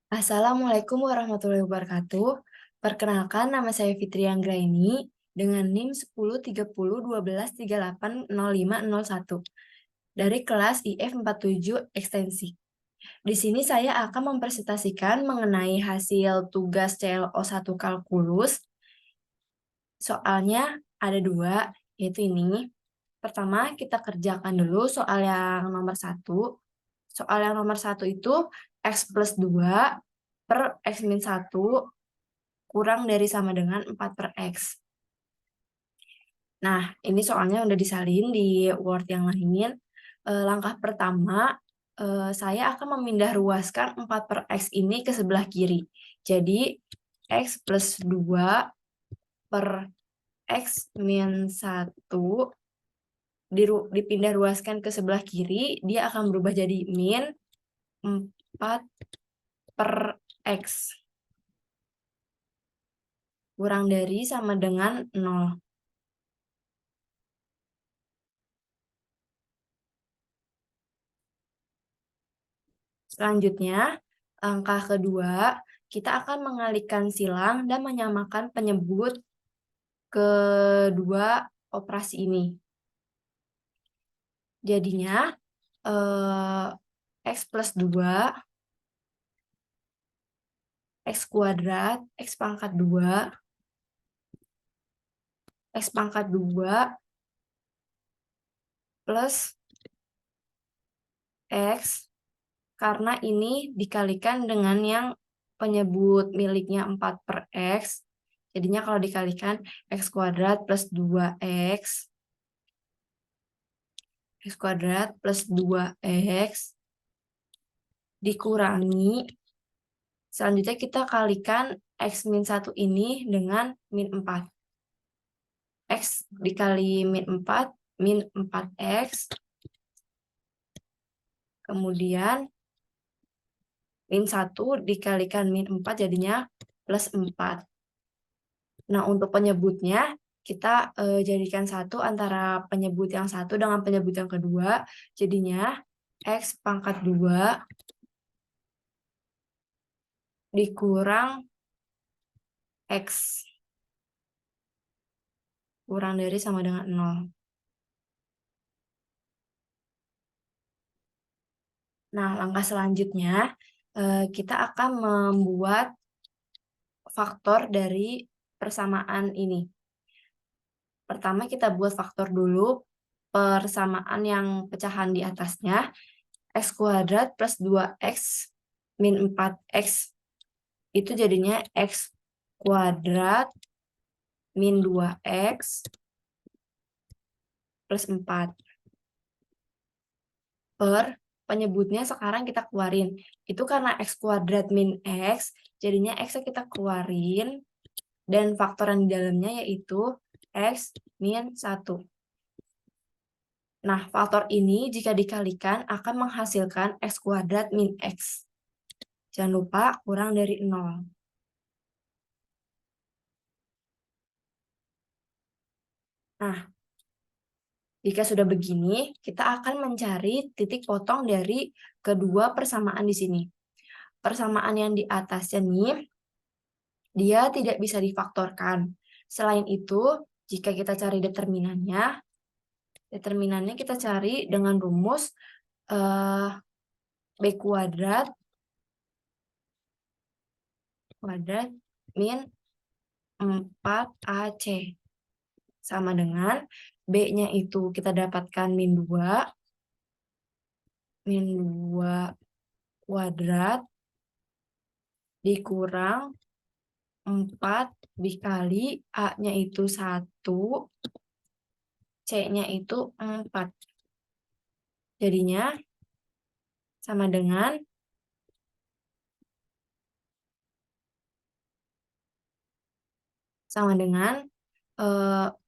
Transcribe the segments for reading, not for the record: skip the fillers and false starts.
Assalamualaikum warahmatullahi wabarakatuh. Perkenalkan, nama saya Fitri Anggraini dengan NIM 103012380501 dari kelas IF 47 Ekstensi. Di sini saya akan mempresentasikan mengenai hasil tugas CLO1 Kalkulus. Soalnya ada dua, yaitu ini. Pertama, kita kerjakan dulu soal yang nomor 1. Soal yang nomor 1 itu X plus 2 per X min 1 kurang dari sama dengan 4 per X. Nah, ini soalnya udah disalin di Word yang lain. Langkah pertama, saya akan memindah ruaskan 4 per X ini ke sebelah kiri. Jadi, X plus 2 per X min 1 dipindah ruaskan ke sebelah kiri, dia akan berubah jadi min 4 per X. Kurang dari sama dengan 0. Selanjutnya, langkah kedua, kita akan mengalihkan silang dan menyamakan penyebut kedua operasi ini. Jadinya, X plus 2, X kuadrat, X pangkat 2, X pangkat 2, plus X, karena ini dikalikan dengan yang penyebut miliknya 4 per X, jadinya kalau dikalikan X kuadrat plus 2X, X kuadrat plus 2X, dikurangi, selanjutnya kita kalikan X min 1 ini dengan min 4. X dikali min 4, min 4X, kemudian min 1 dikalikan min 4 jadinya plus 4. Nah, untuk penyebutnya, kita jadikan satu antara penyebut yang satu dengan penyebut yang kedua, jadinya X pangkat 2 dikurang X kurang dari sama dengan 0. Nah, langkah selanjutnya, kita akan membuat faktor dari persamaan ini. Pertama, kita buat faktor dulu persamaan yang pecahan di atasnya. X kuadrat plus 2X min 4X. Itu jadinya X kuadrat min 2X plus 4. Per penyebutnya sekarang kita keluarin. Itu karena X kuadrat min X, jadinya X kita keluarin, dan faktor yang di dalamnya yaitu X min 1. Nah, faktor ini jika dikalikan akan menghasilkan X kuadrat min X. Jangan lupa kurang dari 0. Nah, jika sudah begini, kita akan mencari titik potong dari kedua persamaan di sini. Persamaan yang di atasnya nih, dia tidak bisa difaktorkan. Selain itu, jika kita cari determinannya kita cari dengan rumus B kuadrat min 4AC. Sama dengan B-nya itu kita dapatkan min 2 kuadrat dikurang 4 dikali A-nya itu 1, C-nya itu 4. Jadinya sama dengan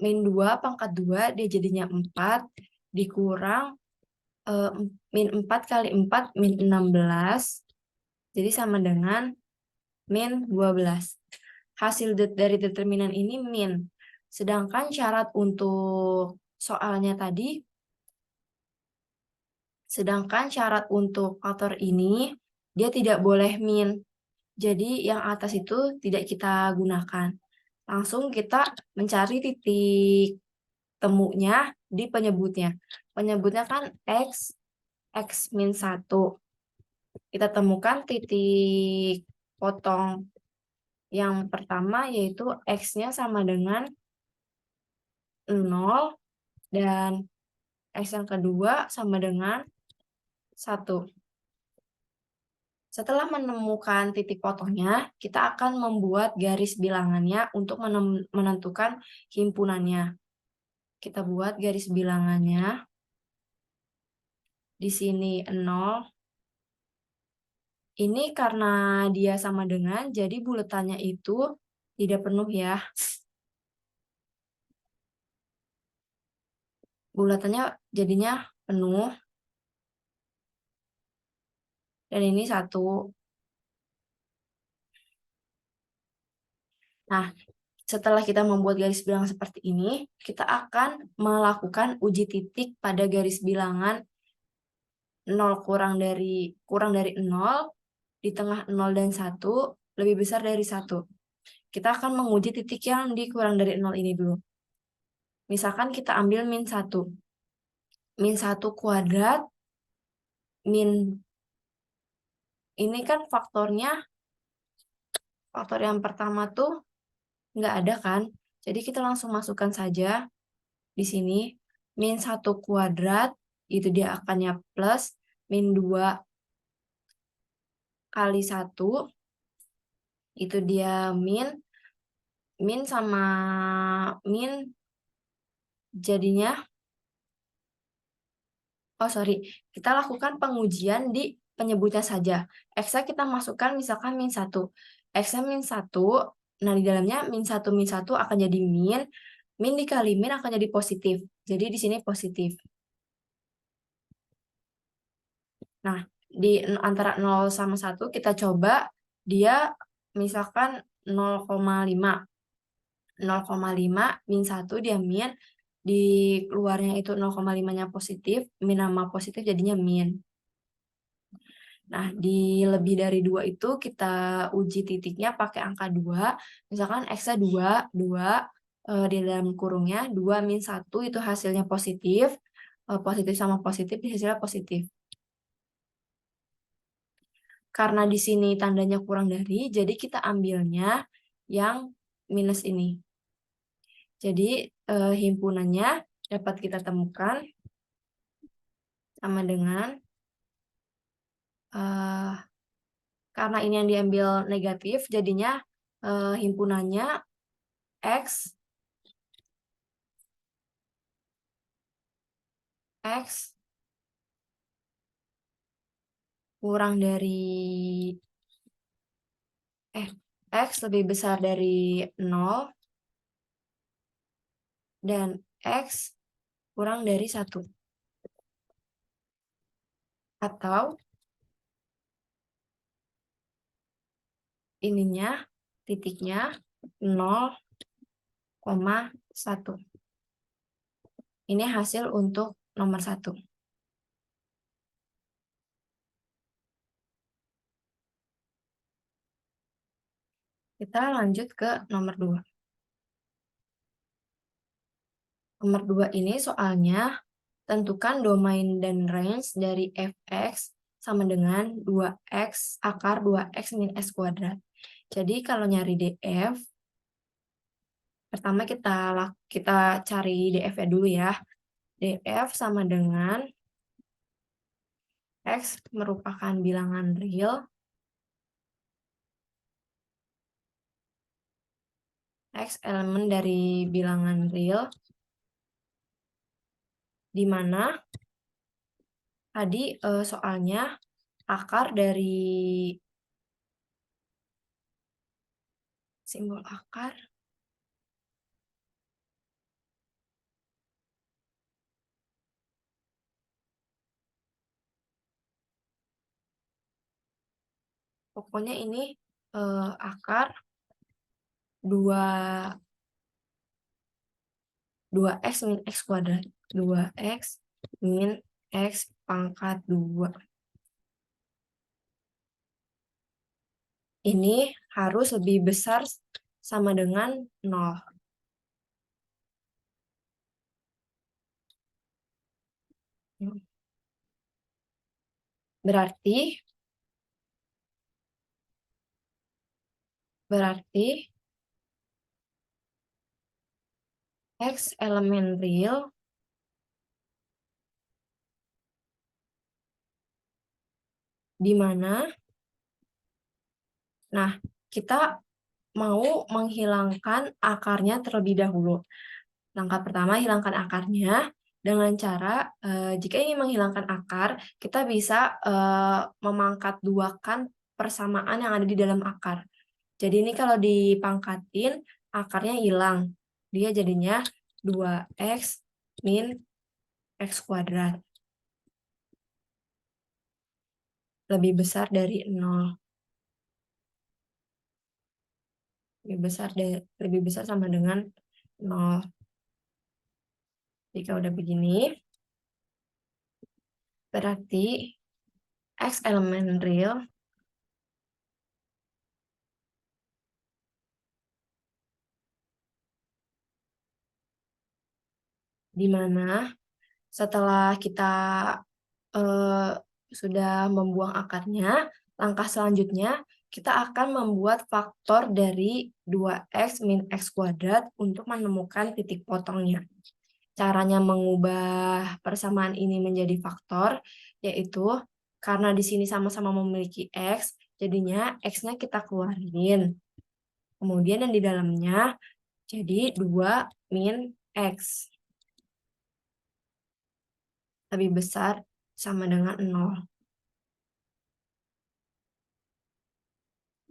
min 2 pangkat 2, dia jadinya 4, dikurang min 4 kali 4, min 16, jadi sama dengan min 12. Hasil dari determinan ini min. Sedangkan syarat untuk soalnya tadi, sedangkan syarat untuk faktor ini, dia tidak boleh min. Jadi yang atas itu tidak kita gunakan. Langsung kita mencari titik temunya di penyebutnya. Penyebutnya kan X min 1. Kita temukan titik potong yang pertama yaitu X-nya sama dengan 0 dan X yang kedua sama dengan 1. Setelah menemukan titik potongnya, kita akan membuat garis bilangannya untuk menentukan himpunannya. Kita buat garis bilangannya. Di sini 0. Ini karena dia sama dengan, jadi buletannya itu tidak penuh ya. Bulatannya jadinya penuh. Dan ini 1. Nah, setelah kita membuat garis bilangan seperti ini, kita akan melakukan uji titik pada garis bilangan 0 kurang dari 0, di tengah 0 dan 1, lebih besar dari 1. Kita akan menguji titik yang di kurang dari 0 ini dulu. Misalkan kita ambil min 1. Min 1 kuadrat, min ini kan faktor yang pertama tuh nggak ada kan? Jadi kita langsung masukkan saja di sini. Min 1 kuadrat, itu dia akannya plus. Min 2 kali 1, itu dia min. Min sama min jadinya, kita lakukan pengujian di penyebutnya saja. X-nya kita masukkan misalkan min 1. X-nya min 1, nah di dalamnya min 1 akan jadi min. Min dikali min akan jadi positif. Jadi di sini positif. Nah, di antara 0 sama 1 kita coba dia misalkan 0,5. 0,5 min 1 dia min. Di keluarnya itu 0,5-nya positif, min sama positif jadinya min. Nah, di lebih dari 2 itu kita uji titiknya pakai angka 2. Misalkan X-nya 2 di dalam kurungnya, 2 min 1 itu hasilnya positif. Positif sama positif, hasilnya positif. Karena di sini tandanya kurang dari, jadi kita ambilnya yang minus ini. Jadi himpunannya dapat kita temukan sama dengan karena ini yang diambil negatif, jadinya himpunannya X kurang dari X lebih besar dari 0 dan X kurang dari 1. Atau ininya, titiknya 0,1. Ini hasil untuk nomor 1. Kita lanjut ke nomor 2. Nomor 2 ini soalnya tentukan domain dan range dari fx sama dengan 2x akar 2x min x kuadrat. Jadi kalau nyari df, pertama kita cari df-nya dulu ya. Df sama dengan x merupakan bilangan real, x elemen dari bilangan real, di mana tadi soalnya akar dari simbol akar pokoknya ini akar 2x min x kuadrat. 2x min x pangkat 2. ini harus lebih besar sama dengan 0. Berarti X elemen real di mana, nah, kita mau menghilangkan akarnya terlebih dahulu. Langkah pertama, hilangkan akarnya dengan cara, jika ingin menghilangkan akar, kita bisa memangkat duakan persamaan yang ada di dalam akar. Jadi ini kalau dipangkatin, akarnya hilang. Dia jadinya 2x min x kuadrat. Lebih besar dari 0. Lebih besar sama dengan 0. Jika udah begini, berarti X elemen real di mana setelah kita sudah membuang akarnya, langkah selanjutnya kita akan membuat faktor dari 2x min x kuadrat untuk menemukan titik potongnya. Caranya mengubah persamaan ini menjadi faktor, yaitu karena di sini sama-sama memiliki x, jadinya x-nya kita keluarin. Kemudian yang di dalamnya jadi 2 min x. Lebih besar sama dengan 0.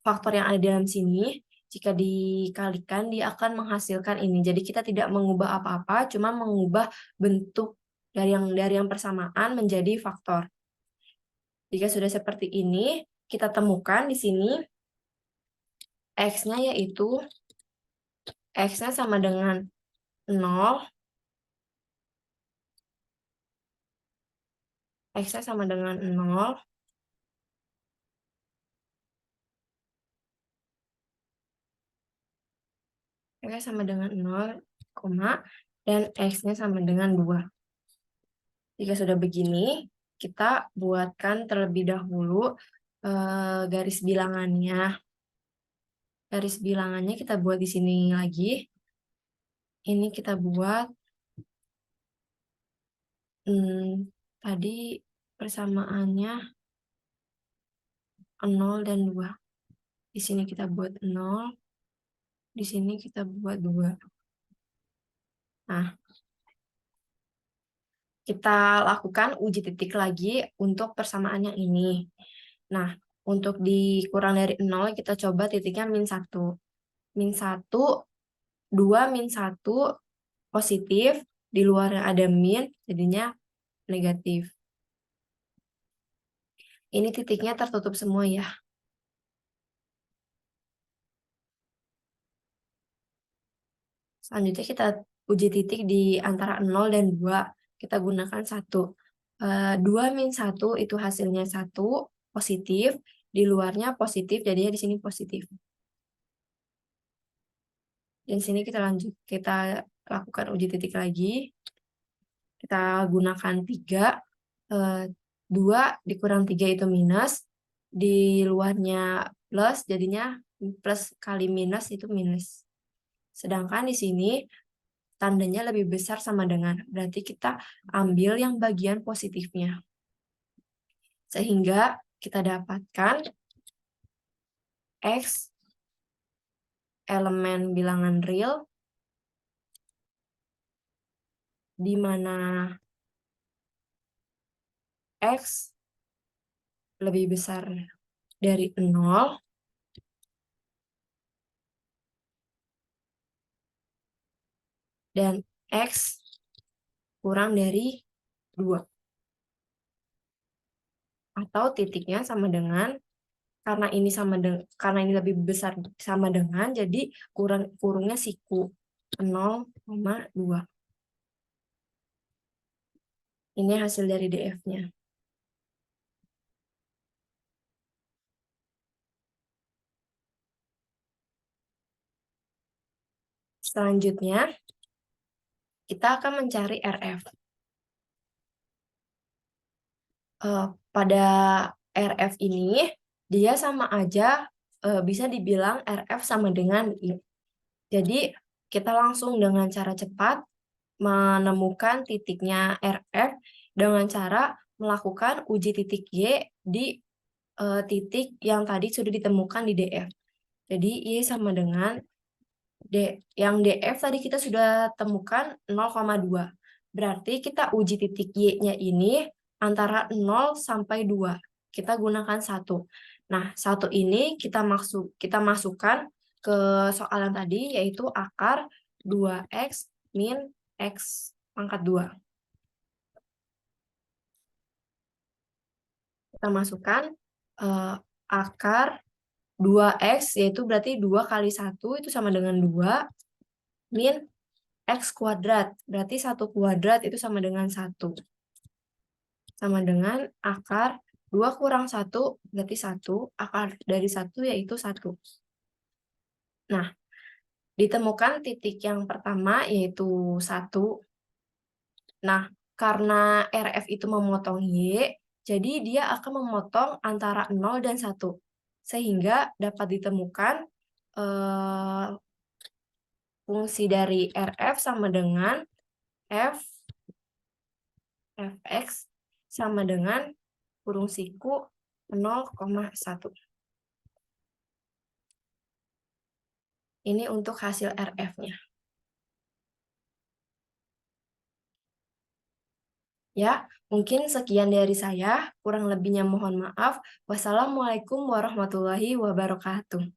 Faktor yang ada di dalam sini, jika dikalikan, dia akan menghasilkan ini. Jadi kita tidak mengubah apa-apa, cuma mengubah bentuk dari yang persamaan menjadi faktor. Jika sudah seperti ini, kita temukan di sini X-nya yaitu X-nya sama dengan 0, X-nya sama dengan 0, X-nya sama dengan 0, dan X-nya sama dengan 2. Jika sudah begini, kita buatkan terlebih dahulu garis bilangannya. Garis bilangannya kita buat di sini lagi. Ini kita buat tadi persamaannya 0 dan 2. Di sini kita buat 0, di sini kita buat 2. Nah, kita lakukan uji titik lagi untuk persamaan yang ini. Nah, untuk dikurang dari 0, kita coba titiknya min 1. Min 1, 2 min 1 positif, di luarnya ada min, jadinya negatif. Ini titiknya tertutup semua ya. Selanjutnya kita uji titik di antara 0 dan 2. Kita gunakan 1. 2 min 1 itu hasilnya 1, positif. Di luarnya positif, jadinya di sini positif. Dan sini kita lakukan uji titik lagi. Kita gunakan 3. 2 dikurang 3 itu minus. Di luarnya plus, jadinya plus kali minus itu minus. Sedangkan di sini tandanya lebih besar sama dengan, berarti kita ambil yang bagian positifnya. Sehingga kita dapatkan X elemen bilangan real di mana X lebih besar dari 0 dan X kurang dari 2. Atau titiknya sama dengan, karena ini lebih besar sama dengan, jadi kurungnya siku 0,2. Ini hasil dari DF-nya. Selanjutnya, kita akan mencari RF. Pada RF ini, dia sama aja bisa dibilang RF sama dengan I. Jadi, kita langsung dengan cara cepat menemukan titiknya RF dengan cara melakukan uji titik Y di titik yang tadi sudah ditemukan di DF. Jadi, Y sama dengan yang DF tadi kita sudah temukan 0,2. Berarti kita uji titik Y-nya ini antara 0 sampai 2. Kita gunakan 1. Nah, 1 ini kita masukkan ke soal yang tadi, yaitu akar 2X min X pangkat 2. Kita masukkan akar 2X, yaitu berarti 2 kali 1 itu sama dengan 2, min X kuadrat, berarti 1 kuadrat itu sama dengan 1. Sama dengan akar 2 kurang 1, berarti 1, akar dari 1 yaitu 1. Nah, ditemukan titik yang pertama yaitu 1. Nah, karena RF itu memotong Y, jadi dia akan memotong antara 0 dan 1. Sehingga dapat ditemukan fungsi dari RF sama dengan Fx sama dengan kurung siku 0,1. Ini untuk hasil RF-nya. Ya, mungkin sekian dari saya. Kurang lebihnya mohon maaf. Wassalamualaikum warahmatullahi wabarakatuh.